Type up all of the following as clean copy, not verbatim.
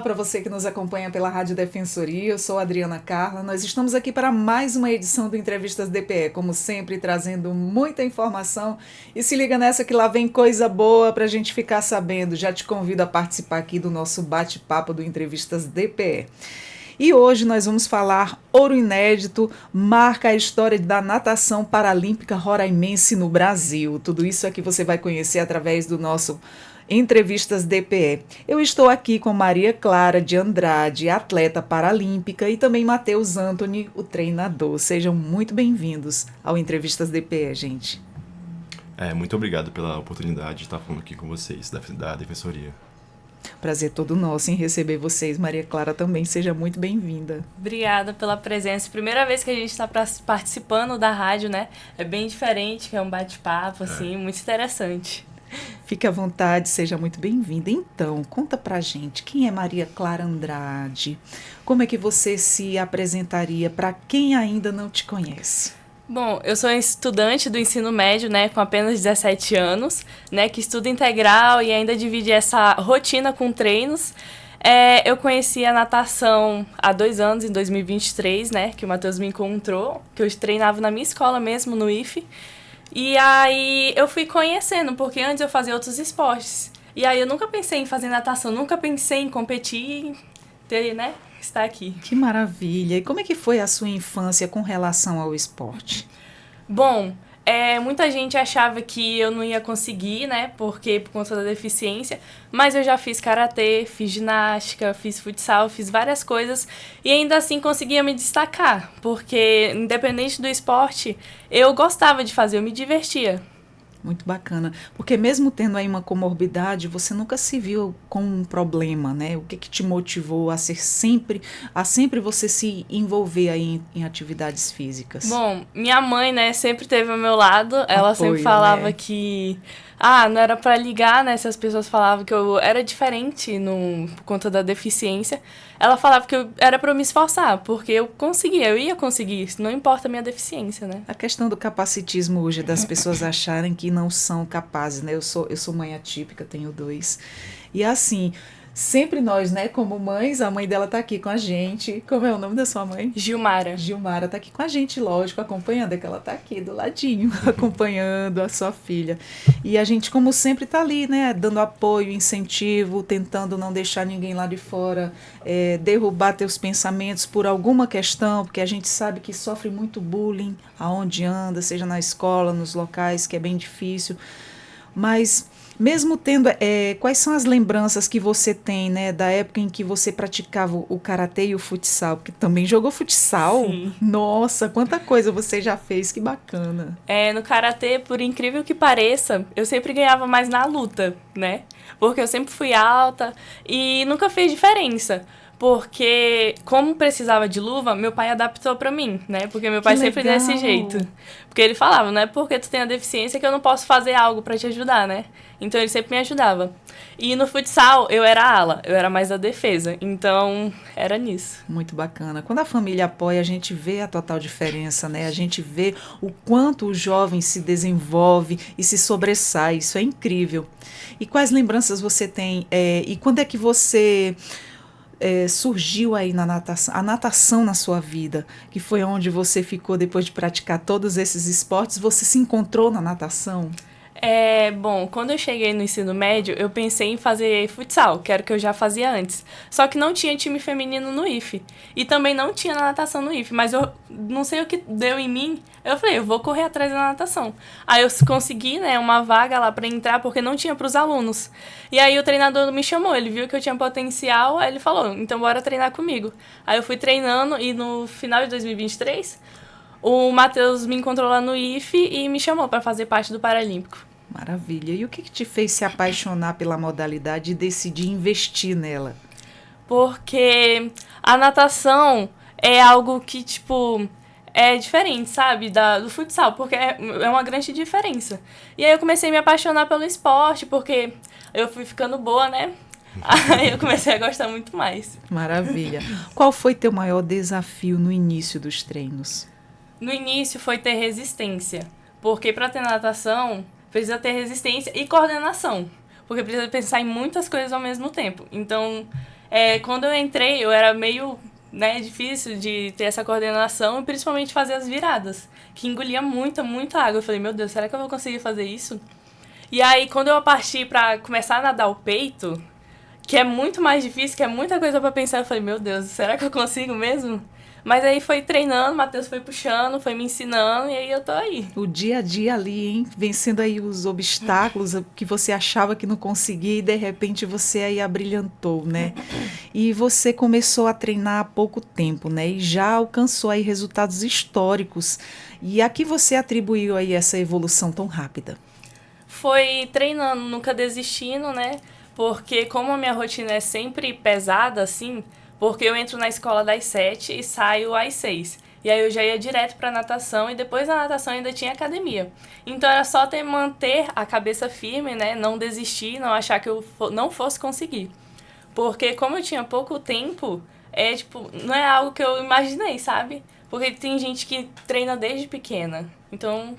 Olá para você que nos acompanha pela Rádio Defensoria, eu sou a Adriana Carla. Nós estamos aqui para mais uma edição do Entrevistas DPE, como sempre, trazendo muita informação. E se liga nessa que lá vem coisa boa para a gente ficar sabendo. Já te convido a participar aqui do nosso bate-papo do Entrevistas DPE. E hoje nós vamos falar ouro inédito, marca a história da natação paralímpica roraimense no Brasil. Tudo isso aqui você vai conhecer através do nosso Entrevistas DPE. Eu estou aqui com Maria Clara de Andrade, atleta paralímpica, e também Matheus Antony, o treinador. Sejam muito bem-vindos ao Entrevistas DPE, gente. Muito obrigado pela oportunidade de estar falando aqui com vocês, da Defensoria. Prazer todo nosso em receber vocês. Maria Clara também, seja muito bem-vinda. Obrigada pela presença. Primeira vez que a gente está participando da rádio, né? É bem diferente, que é um bate-papo, assim, muito interessante. Fique à vontade, seja muito bem-vinda. Então, conta pra gente, quem é Maria Clara Andrade? Como é que você se apresentaria para quem ainda não te conhece? Bom, eu sou estudante do ensino médio, né, com apenas 17 anos, né, que estuda integral e ainda divide essa rotina com treinos. Eu conheci a natação há 2 anos, em 2023, né, que o Matheus me encontrou, que eu treinava na minha escola mesmo, no IFE. E aí eu fui conhecendo, porque antes eu fazia outros esportes. E aí eu nunca pensei em fazer natação, nunca pensei em competir, né? Estar aqui. Que maravilha! E como é que foi a sua infância com relação ao esporte? Bom, muita gente achava que eu não ia conseguir, né? Porque por conta da deficiência. Mas eu já fiz karatê, fiz ginástica, fiz futsal, fiz várias coisas. E ainda assim conseguia me destacar. Porque, independente do esporte, eu gostava de fazer, eu me divertia. Muito bacana, porque mesmo tendo aí uma comorbidade, você nunca se viu com um problema, né? O que te motivou a sempre você se envolver aí em atividades físicas? Bom, minha mãe, né, sempre esteve ao meu lado, ela sempre falava, né, que não era pra ligar, né, se as pessoas falavam que eu era diferente por conta da deficiência. Ela falava que era pra eu me esforçar, porque eu ia conseguir, não importa a minha deficiência, né? A questão do capacitismo hoje, das pessoas acharem que não são capazes, né? Eu sou mãe atípica, tenho 2. E assim, sempre nós, né, como mães, a mãe dela tá aqui com a gente. Como é o nome da sua mãe? Gilmara. Gilmara tá aqui com a gente, lógico, acompanhando, é que ela tá aqui do ladinho, acompanhando a sua filha. E a gente, como sempre, tá ali, né, dando apoio, incentivo, tentando não deixar ninguém lá de fora, derrubar teus pensamentos por alguma questão, porque a gente sabe que sofre muito bullying aonde anda, seja na escola, nos locais, que é bem difícil. Mas mesmo tendo, quais são as lembranças que você tem, né, da época em que você praticava o karatê e o futsal? Porque também jogou futsal? Sim. Nossa, quanta coisa você já fez, que bacana. No karatê, por incrível que pareça, eu sempre ganhava mais na luta, né? Porque eu sempre fui alta e nunca fez diferença. Porque, como precisava de luva, meu pai adaptou pra mim, né? Porque meu pai sempre desse jeito. Porque ele falava, não é porque tu tem a deficiência que eu não posso fazer algo pra te ajudar, né? Então, ele sempre me ajudava. E no futsal, eu era ala, eu era mais a defesa. Então, era nisso. Muito bacana. Quando a família apoia, a gente vê a total diferença, né? A gente vê o quanto o jovem se desenvolve e se sobressai. Isso é incrível. E quais lembranças você tem? E quando é que você surgiu aí a natação na sua vida, que foi onde você ficou depois de praticar todos esses esportes, você se encontrou na natação? Bom, quando eu cheguei no ensino médio, eu pensei em fazer futsal, que era o que eu já fazia antes. Só que não tinha time feminino no IFE. E também não tinha natação no IFE, mas eu não sei o que deu em mim. Eu falei, eu vou correr atrás da natação. Aí eu consegui, né, uma vaga lá pra entrar, porque não tinha pros alunos. E aí o treinador me chamou, ele viu que eu tinha potencial, aí ele falou, então bora treinar comigo. Aí eu fui treinando e no final de 2023, o Matheus me encontrou lá no IFE e me chamou pra fazer parte do Paralímpico. Maravilha. E o que te fez se apaixonar pela modalidade e decidir investir nela? Porque a natação é algo que, tipo, é diferente, sabe, do futsal, porque é uma grande diferença. E aí eu comecei a me apaixonar pelo esporte, porque eu fui ficando boa, né? Aí eu comecei a gostar muito mais. Maravilha. Qual foi teu maior desafio no início dos treinos? No início foi ter resistência, porque para ter natação precisa ter resistência e coordenação, porque precisa pensar em muitas coisas ao mesmo tempo. Então, quando eu entrei, eu era meio, né, difícil de ter essa coordenação e principalmente fazer as viradas, que engolia muita, muita água. Eu falei, meu Deus, será que eu vou conseguir fazer isso? E aí, quando eu parti pra começar a nadar o peito, que é muito mais difícil, que é muita coisa pra pensar, eu falei, meu Deus, será que eu consigo mesmo? Mas aí foi treinando, o Matheus foi puxando, foi me ensinando e aí eu tô aí. O dia a dia ali, hein? Vencendo aí os obstáculos que você achava que não conseguia e de repente você aí abrilhantou, né? E você começou a treinar há pouco tempo, né? E já alcançou aí resultados históricos. E a que você atribuiu aí essa evolução tão rápida? Foi treinando, nunca desistindo, né? Porque como a minha rotina é sempre pesada, assim, porque eu entro na escola das 7 e saio às 6. E aí eu já ia direto pra natação e depois da natação ainda tinha academia. Então era só manter a cabeça firme, né? Não desistir, não achar que eu não fosse conseguir. Porque como eu tinha pouco tempo, não é algo que eu imaginei, sabe? Porque tem gente que treina desde pequena. Então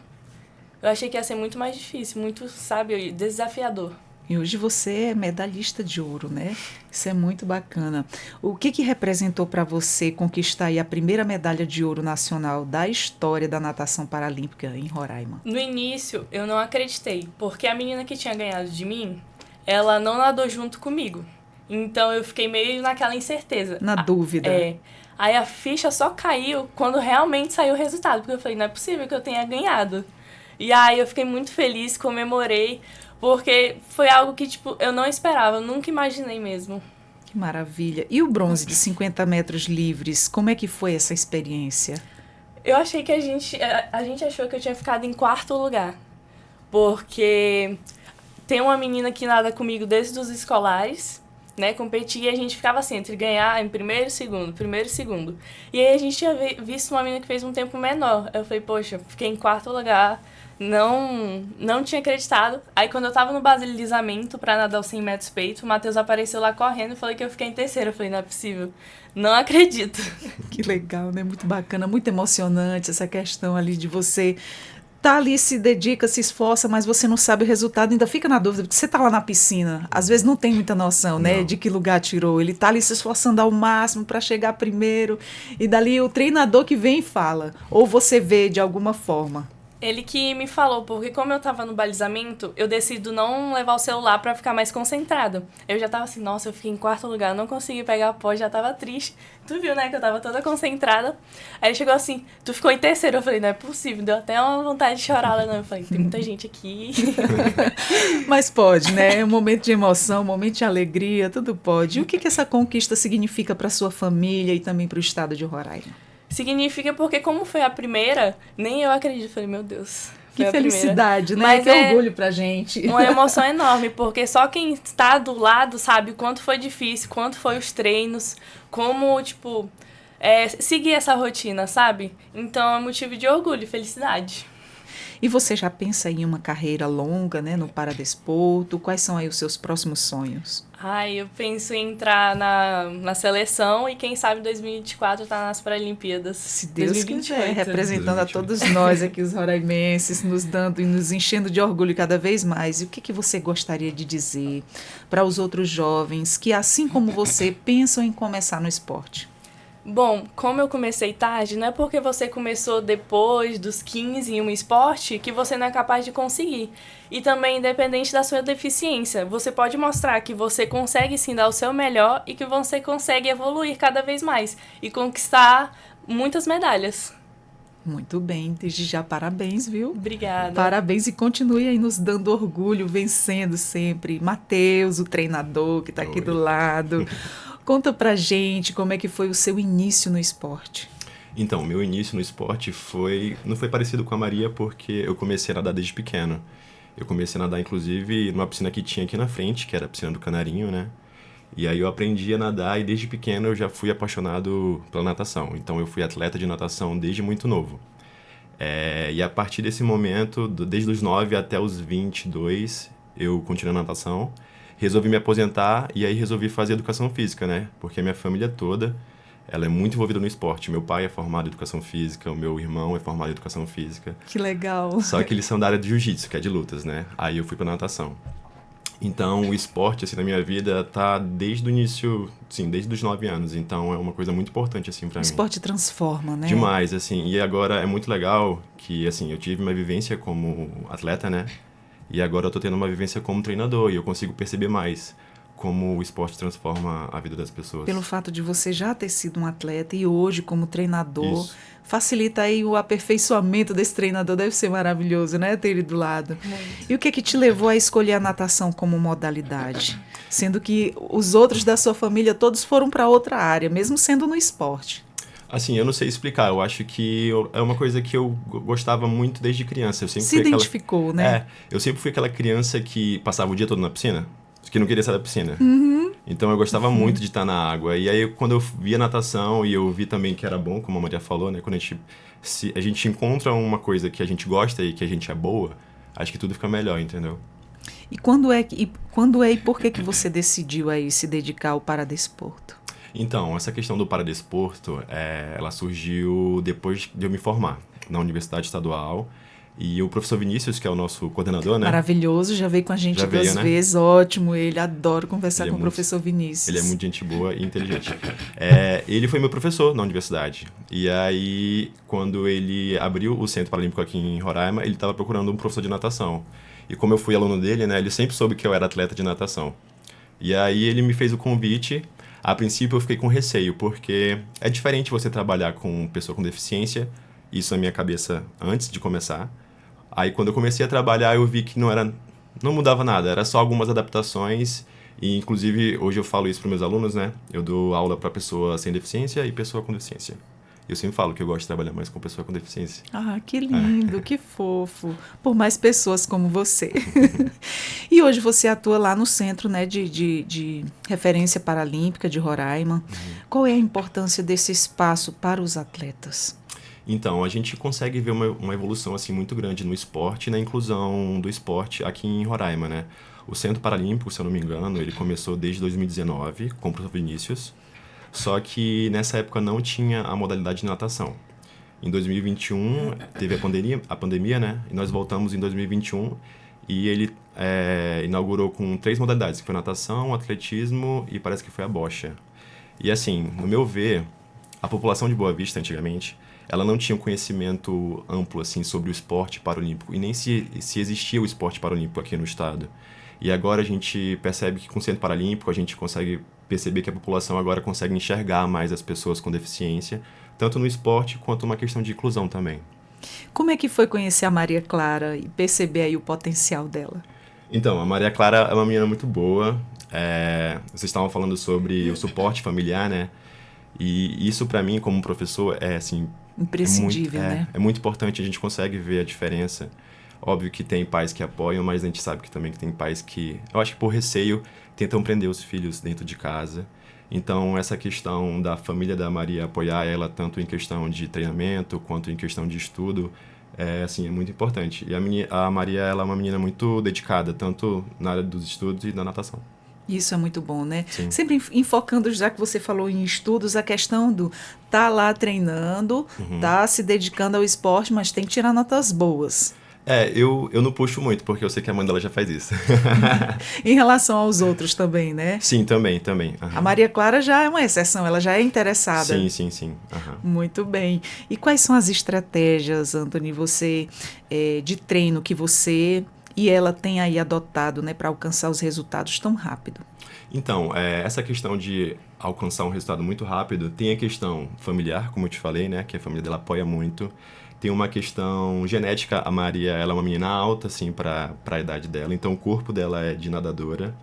eu achei que ia ser muito mais difícil, muito, sabe, desafiador. E hoje você é medalhista de ouro, né? Isso é muito bacana. O que representou para você conquistar aí a primeira medalha de ouro nacional da história da natação paralímpica em Roraima? No início, eu não acreditei, porque a menina que tinha ganhado de mim, ela não nadou junto comigo. Então eu fiquei meio naquela incerteza. Na dúvida. Aí a ficha só caiu quando realmente saiu o resultado, porque eu falei, não é possível que eu tenha ganhado. E aí eu fiquei muito feliz, comemorei, porque foi algo que, eu não esperava, eu nunca imaginei mesmo. Que maravilha. E o bronze de 50 metros livres, como é que foi essa experiência? Eu achei que a gente achou que eu tinha ficado em 4º lugar, porque tem uma menina que nada comigo desde os escolares, né, competia e a gente ficava assim, entre ganhar em primeiro e segundo. E aí a gente tinha visto uma menina que fez um tempo menor. Eu falei, poxa, fiquei em 4º lugar, não tinha acreditado. Aí quando eu tava no basilisamento pra nadar os 100 metros peito, o Matheus apareceu lá correndo e falou que eu fiquei em 3º. Eu falei, não é possível, não acredito. Que legal, né? Muito bacana, muito emocionante essa questão ali de você tá ali, se dedica, se esforça, mas você não sabe o resultado, ainda fica na dúvida, porque você tá lá na piscina, às vezes não tem muita noção, né, Não. de que lugar tirou. Ele tá ali se esforçando ao máximo para chegar primeiro, e dali o treinador que vem e fala, ou você vê de alguma forma. Ele que me falou, porque como eu tava no balisamento, eu decido não levar o celular pra ficar mais concentrada. Eu já tava assim, nossa, eu fiquei em 4º lugar, não consegui pegar a pós, já tava triste. Tu viu, né, que eu tava toda concentrada. Aí ele chegou assim, tu ficou em 3º. Eu falei, não é possível, deu até uma vontade de chorar lá, não. Eu falei, tem muita gente aqui. Mas pode, né? Um momento de emoção, um momento de alegria, tudo pode. E o que essa conquista significa para sua família e também para o estado de Roraima? Significa porque como foi a primeira, nem eu acredito. Falei, meu Deus. Que felicidade, né? Mas que orgulho pra gente. Uma emoção enorme, porque só quem está do lado sabe o quanto foi difícil, quanto foi os treinos, como, seguir essa rotina, sabe? Então é motivo de orgulho e felicidade. E você já pensa em uma carreira longa, né, no paradesporto? Quais são aí os seus próximos sonhos? Eu penso em entrar na seleção e quem sabe em 2024 tá nas Paralimpíadas. Se Deus 2028. quiser, representando a todos nós aqui, os roraimenses, nos dando e nos enchendo de orgulho cada vez mais. E o que você gostaria de dizer para os outros jovens que, assim como você, pensam em começar no esporte? Bom, como eu comecei tarde, não é porque você começou depois dos 15 em um esporte que você não é capaz de conseguir. E também, independente da sua deficiência, você pode mostrar que você consegue sim dar o seu melhor e que você consegue evoluir cada vez mais e conquistar muitas medalhas. Muito bem, desde já parabéns, viu? Obrigada. Parabéns e continue aí nos dando orgulho, vencendo sempre. Matheus, o treinador que está aqui do lado. Conta pra gente como é que foi o seu início no esporte. Então, meu início no esporte não foi parecido com a Maria, porque eu comecei a nadar desde pequeno. Eu comecei a nadar, inclusive, numa piscina que tinha aqui na frente, que era a piscina do Canarinho, né? E aí eu aprendi a nadar e desde pequeno eu já fui apaixonado pela natação. Então eu fui atleta de natação desde muito novo. E a partir desse momento, desde os 9 até os 22, eu continuei na natação. Resolvi me aposentar e aí resolvi fazer educação física, né? Porque a minha família toda, ela é muito envolvida no esporte. Meu pai é formado em educação física, o meu irmão é formado em educação física. Que legal. Só que eles são da área de jiu-jitsu, que é de lutas, né? Aí eu fui pra natação. Então, o esporte, assim, na minha vida tá desde o início, sim, desde os 9 anos. Então, é uma coisa muito importante, assim, pra O mim. esporte transforma, né? Demais, assim. E agora é muito legal que, assim, eu tive uma vivência como atleta, né? E agora eu tô tendo uma vivência como treinador e eu consigo perceber mais como o esporte transforma a vida das pessoas. Pelo fato de você já ter sido um atleta e hoje como treinador, Isso. facilita aí o aperfeiçoamento desse treinador, deve ser maravilhoso, né, ter ele do lado. E o que é que te levou a escolher a natação como modalidade? Sendo que os outros da sua família todos foram para outra área, mesmo sendo no esporte. Assim, eu não sei explicar. Eu acho que é uma coisa que eu gostava muito desde criança. Eu sempre Se fui identificou, né? eu sempre fui aquela criança que passava o dia todo na piscina, que não queria sair da piscina. Então eu gostava muito de estar na água. E aí quando eu via natação e eu vi também que era bom, como a Maria falou, né? Quando a gente encontra uma coisa que a gente gosta e que a gente é boa, acho que tudo fica melhor, entendeu? E quando é e por que que você decidiu aí se dedicar ao paradesporto? Então, essa questão do paradesporto, ela surgiu depois de eu me formar na Universidade Estadual. E o professor Vinícius, que é o nosso coordenador, né? Maravilhoso, já veio com a gente Já veio, duas né? vezes, ótimo ele, adoro conversar Ele é com o muito- professor Vinícius. Ele é muito gente boa e inteligente. Ele foi meu professor na universidade. E aí, quando ele abriu o Centro Paralímpico aqui em Roraima, ele estava procurando um professor de natação. E como eu fui aluno dele, né? Ele sempre soube que eu era atleta de natação. E aí ele me fez o convite. A princípio eu fiquei com receio, porque é diferente você trabalhar com pessoa com deficiência. Isso na minha cabeça antes de começar. Aí quando eu comecei a trabalhar eu vi que não mudava nada, era só algumas adaptações. E inclusive hoje eu falo isso para meus alunos, né? Eu dou aula para pessoa sem deficiência e pessoa com deficiência. Eu sempre falo que eu gosto de trabalhar mais com pessoa com deficiência. Ah, que lindo, que fofo. Por mais pessoas como você. E hoje você atua lá no Centro, né, de Referência Paralímpica de Roraima. Qual é a importância desse espaço para os atletas? Então, a gente consegue ver uma evolução assim muito grande no esporte e na inclusão do esporte aqui em Roraima, né? O Centro Paralímpico, se eu não me engano, ele começou desde 2019 com o professor Vinícius, só que nessa época não tinha a modalidade de natação. Em 2021 teve a pandemia, né? E nós voltamos em 2021 e ele inaugurou com 3 modalidades, que foi natação, atletismo e parece que foi a bocha. E assim, no meu ver, a população de Boa Vista antigamente, ela não tinha um conhecimento amplo assim sobre o esporte paralímpico e nem se existia o esporte paralímpico aqui no estado. E agora a gente percebe que com o Centro Paralímpico a gente consegue perceber que a população agora consegue enxergar mais as pessoas com deficiência, tanto no esporte quanto uma questão de inclusão também. Como é que foi conhecer a Maria Clara e perceber aí o potencial dela? Então, a Maria Clara é uma menina muito boa. Vocês estavam falando sobre o suporte familiar, né? E isso para mim, como professor, assim, Imprescindível, né? É muito importante, a gente consegue ver a diferença. Óbvio que tem pais que apoiam, mas a gente sabe que também tem pais que, eu acho que por receio, tentam prender os filhos dentro de casa. Então, essa questão da família da Maria apoiar ela, tanto em questão de treinamento, quanto em questão de estudo, é muito importante. E a Maria, ela é uma menina muito dedicada, tanto na área dos estudos e da natação. Isso é muito bom, né? Sim. Sempre enfocando, já que você falou em estudos, a questão do tá lá treinando, tá se dedicando ao esporte, mas tem que tirar notas boas. Eu não puxo muito, porque eu sei que a mãe dela já faz isso. Em relação aos outros também, né? Sim, também. Aham. A Maria Clara já é uma exceção, ela já é interessada. Sim. Aham. Muito bem. E quais são as estratégias, Anthony, de treino que você e ela tem aí adotado, né, para alcançar os resultados tão rápido? Então, essa questão de alcançar um resultado muito rápido, tem a questão familiar, como eu te falei, né, que a família dela apoia muito. Tem uma questão genética, a Maria, ela é uma menina alta, assim, para a idade dela, então o corpo dela é de nadadora.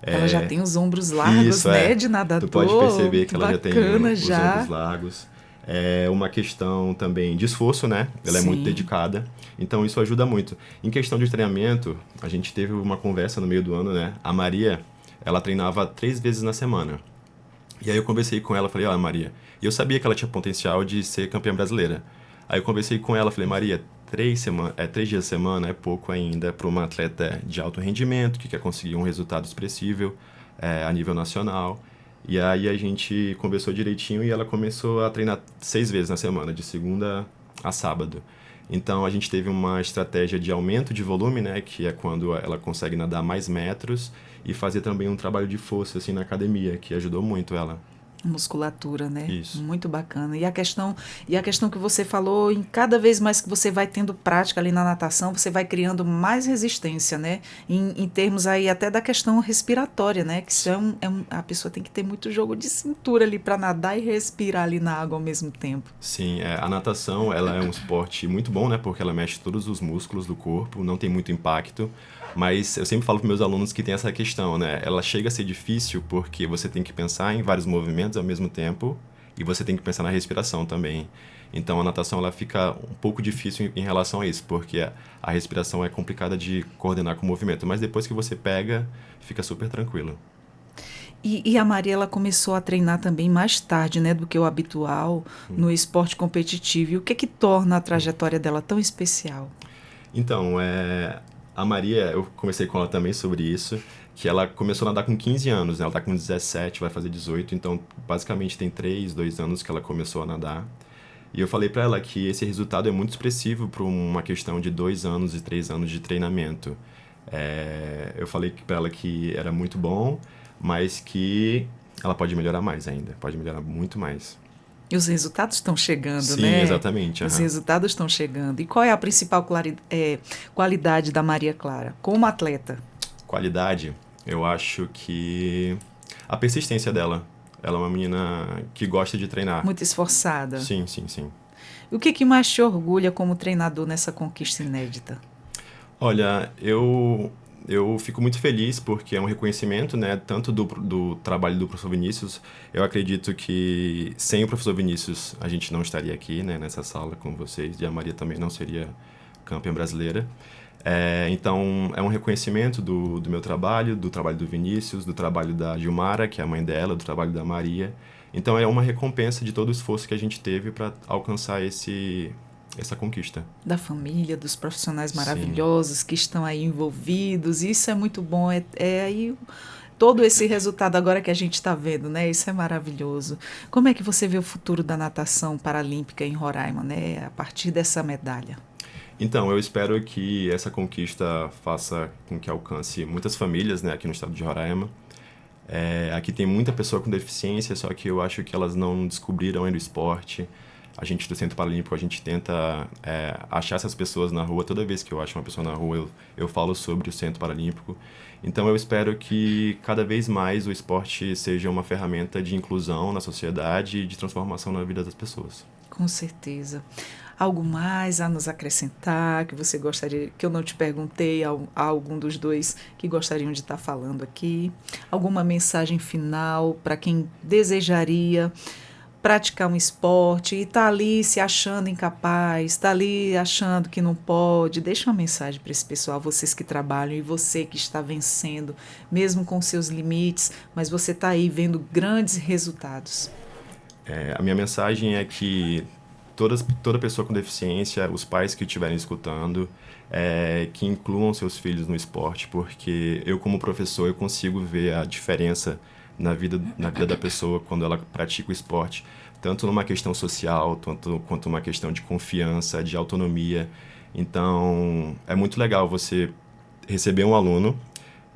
Ela já tem os ombros largos, Isso, né, de nadador. Tu pode perceber que ela já tem os já. ombros largos. É uma questão também de esforço, né? Ela é muito dedicada, então isso ajuda muito. Em questão de treinamento, a gente teve uma conversa no meio do ano, né? A Maria, ela treinava 3 vezes na semana. E aí eu conversei com ela, falei, Maria, e eu sabia que ela tinha potencial de ser campeã brasileira. Aí eu conversei com ela, falei, Maria, 3 dias a semana é pouco ainda para uma atleta de alto rendimento, que quer conseguir um resultado expressivo a nível nacional. E aí a gente conversou direitinho e ela começou a treinar 6 vezes na semana, de segunda a sábado. Então, a gente teve uma estratégia de aumento de volume, né, que é quando ela consegue nadar mais metros, e fazer também um trabalho de força, assim, na academia, que ajudou muito ela. Musculatura, né? Isso. Muito bacana. E a questão que você falou, em cada vez mais que você vai tendo prática ali na natação, você vai criando mais resistência, né? Em termos aí até da questão respiratória, né? Que isso a pessoa tem que ter muito jogo de cintura ali para nadar e respirar ali na água ao mesmo tempo. Sim, a natação, ela é um esporte muito bom, né? Porque ela mexe todos os músculos do corpo, não tem muito impacto. Mas eu sempre falo para meus alunos que tem essa questão, né? Ela chega a ser difícil porque você tem que pensar em vários movimentos ao mesmo tempo e você tem que pensar na respiração também. Então a natação ela fica um pouco difícil em relação a isso, porque a respiração é complicada de coordenar com o movimento. Mas depois que você pega, fica super tranquilo. E a Maria, ela começou a treinar também mais tarde, né, do que o habitual no esporte competitivo. E o que torna a trajetória dela tão especial? Então, a Maria, eu conversei com ela também sobre isso, que ela começou a nadar com 15 anos, né? Ela tá com 17, vai fazer 18, então basicamente tem 2 anos que ela começou a nadar. E eu falei pra ela que esse resultado é muito expressivo para uma questão de 2 anos e 3 anos de treinamento. Eu falei pra ela que era muito bom, mas que ela pode melhorar mais ainda, pode melhorar muito mais. E os resultados estão chegando, Sim, né? Sim, exatamente. Os resultados estão chegando. E qual é a principal qualidade da Maria Clara como atleta? Qualidade, eu acho que a persistência dela. Ela é uma menina que gosta de treinar. Muito esforçada. Sim, sim, sim. O que mais te orgulha como treinador nessa conquista inédita? Olha, eu fico muito feliz porque é um reconhecimento, né, tanto do trabalho do professor Vinícius. Eu acredito que sem o professor Vinícius a gente não estaria aqui, né, nessa sala com vocês, e a Maria também não seria campeã brasileira. Então, é um reconhecimento do meu trabalho, do trabalho do Vinícius, do trabalho da Gilmara, que é a mãe dela, do trabalho da Maria. Então, é uma recompensa de todo o esforço que a gente teve para alcançar essa conquista. Da família, dos profissionais maravilhosos Sim. que estão aí envolvidos, isso é muito bom, aí todo esse resultado agora que a gente está vendo, né? Isso é maravilhoso. Como é que você vê o futuro da natação paralímpica em Roraima, né? A partir dessa medalha? Então, eu espero que essa conquista faça com que alcance muitas famílias, né, aqui no estado de Roraima. Aqui tem muita pessoa com deficiência, só que eu acho que elas não descobriram ainda o esporte. A gente do Centro Paralímpico, a gente tenta achar essas pessoas na rua. Toda vez que eu acho uma pessoa na rua, eu falo sobre o Centro Paralímpico. Então eu espero que cada vez mais o esporte seja uma ferramenta de inclusão na sociedade e de transformação na vida das pessoas. Com certeza. Algo mais a nos acrescentar que você gostaria, que eu não te perguntei, a algum dos dois que gostariam de estar falando aqui? Alguma mensagem final para quem desejaria praticar um esporte e está ali se achando incapaz, está ali achando que não pode? Deixa uma mensagem para esse pessoal, vocês que trabalham e você que está vencendo, mesmo com seus limites, mas você está aí vendo grandes resultados. A minha mensagem é que toda pessoa com deficiência, os pais que estiverem escutando, que incluam seus filhos no esporte, porque eu como professor eu consigo ver a diferença na vida da pessoa quando ela pratica o esporte, tanto numa questão social, quanto uma questão de confiança, de autonomia. Então, é muito legal você receber um aluno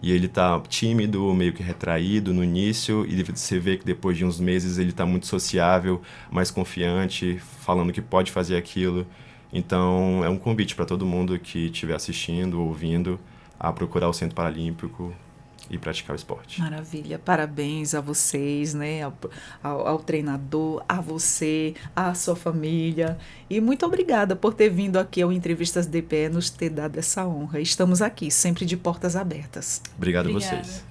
e ele tá tímido, meio que retraído no início, e você vê que depois de uns meses ele tá muito sociável, mais confiante, falando que pode fazer aquilo. Então, é um convite para todo mundo que estiver assistindo, ouvindo, a procurar o Centro Paralímpico e praticar o esporte. Maravilha, parabéns a vocês, né, ao treinador, a você, à sua família, e muito obrigada por ter vindo aqui ao Entrevistas DPE, nos ter dado essa honra. Estamos aqui, sempre de portas abertas. Obrigado a vocês.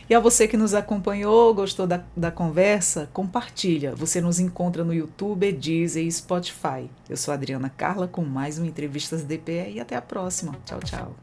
E a você que nos acompanhou, gostou da conversa, compartilha. Você nos encontra no YouTube, Deezer e Spotify. Eu sou a Adriana Carla com mais um Entrevistas DPE e até a próxima. Tchau, tchau.